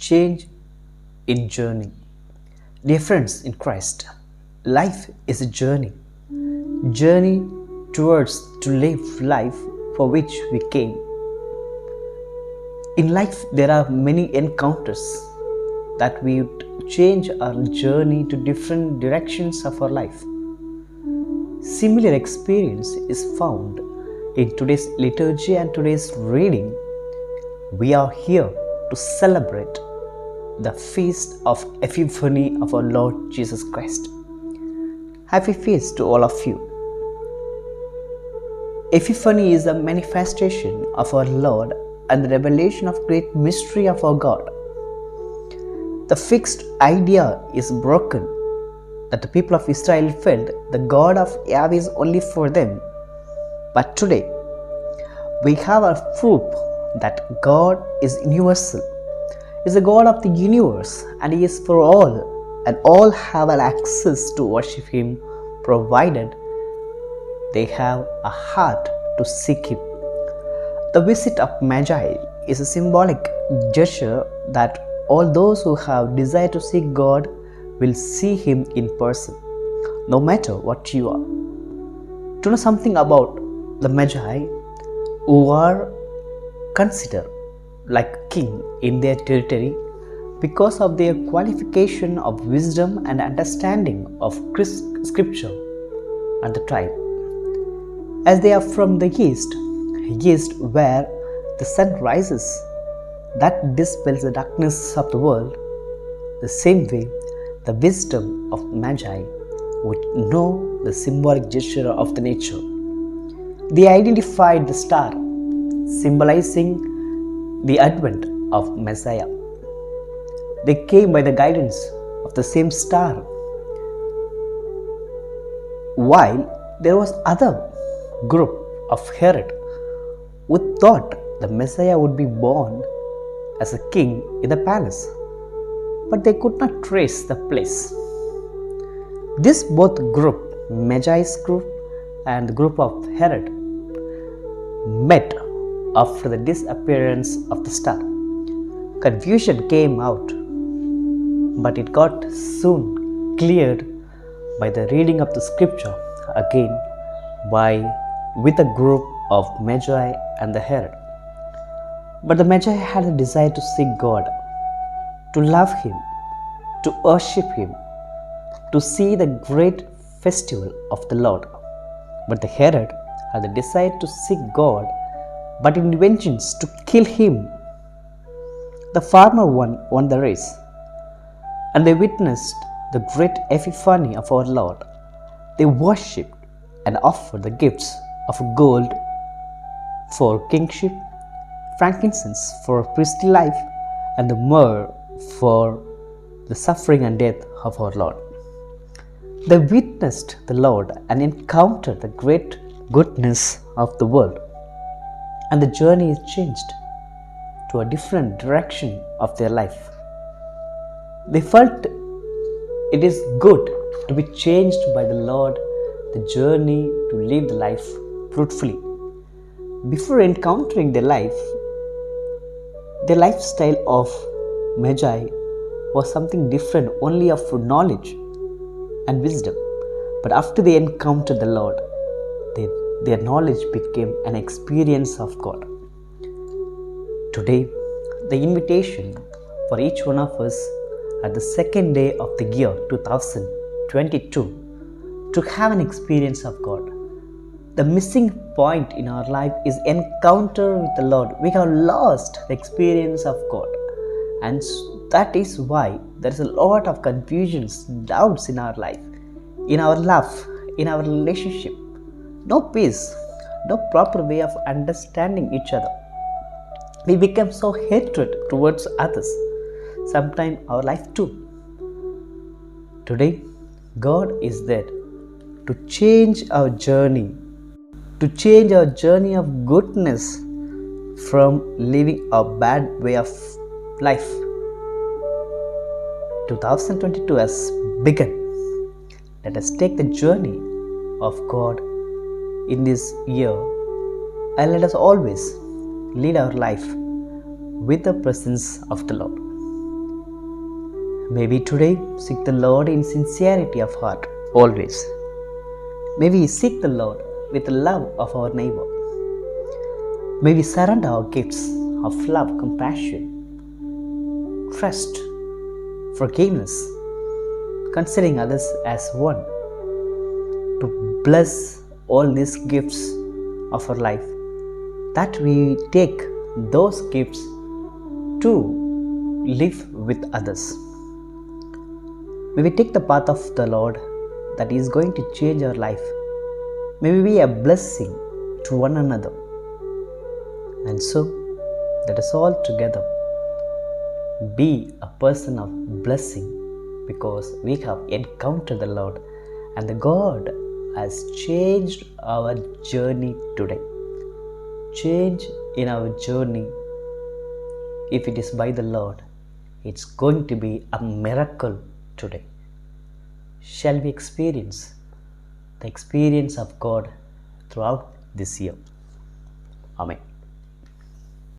change in journey. Dear friends in Christ, life is a journey towards to live life for which we came. In life, there are many encounters that we would change our journey to different directions of our life. Similar experience is found in today's liturgy and today's reading. We are here to celebrate the feast of Epiphany of our Lord Jesus Christ. Happy feast to all of you. Epiphany is a manifestation of our Lord and the revelation of great mystery of our God. The fixed idea is broken that the people of Israel felt the God of Yahweh is only for them. But today, we have a proof that God is universal, is the God of the universe, and He is for all, and all have access to worship Him, provided they have a heart to seek Him. The visit of Magi is a symbolic gesture that all those who have desire to seek God will see Him in person, no matter what you are. To know something about the Magi, who are considered like king in their territory because of their qualification of wisdom and understanding of scripture and the tribe. As they are from the east where the sun rises, that dispels the darkness of the world, the same way the wisdom of Magi would know the symbolic gesture of the nature. They identified the star, symbolizing the advent of Messiah. They came by the guidance of the same star. While there was other group of Herod who thought the Messiah would be born as a king in the palace, but they could not trace the place. This both group, Magi's group and the group of Herod, met after the disappearance of the star. Confusion came out, but it got soon cleared by the reading of the scripture again with a group of Magi and the Herod. But the Magi had a desire to seek God, to love Him, to worship Him, to see the great festival of the Lord. But the Herod had the desire to seek God, but in vengeance to kill Him. The farmer won the race, and they witnessed the great Epiphany of our Lord. They worshipped and offered the gifts of gold for kingship, frankincense for priestly life, and the myrrh for the suffering and death of our Lord. They witnessed the Lord and encountered the great goodness of the world, and the journey is changed to a different direction of their life. They felt it is good to be changed by the Lord, the journey to live the life fruitfully. Before encountering their lifestyle of Magi was something different, only of knowledge and wisdom. But after they encountered the Lord, their knowledge became an experience of God. Today, the invitation for each one of us at the second day of the year 2022 to have an experience of God. The missing point in our life is encounter with the Lord. We have lost the experience of God, and that is why there is a lot of confusions, doubts in our life, in our love, in our relationship. No peace, no proper way of understanding each other. We become so hatred towards others, sometimes our life too. Today, God is there to change our journey, of goodness from living a bad way of life. 2022 has begun. Let us take the journey of God in this year, and let us always lead our life with the presence of the Lord. Maybe today seek the Lord in sincerity of heart, always. May we seek the Lord with the love of our neighbor. May we surrender our gifts of love, compassion, trust, forgiveness, considering others as one, to bless all these gifts of our life, that we take those gifts to live with others. May we take the path of the Lord that is going to change our life. May we be a blessing to one another. And so, let us all together be a person of blessing, because we have encountered the Lord and the God has changed our journey today. Change in our journey, if it is by the Lord, it's going to be a miracle today. Shall we experience the experience of God throughout this year? Amen.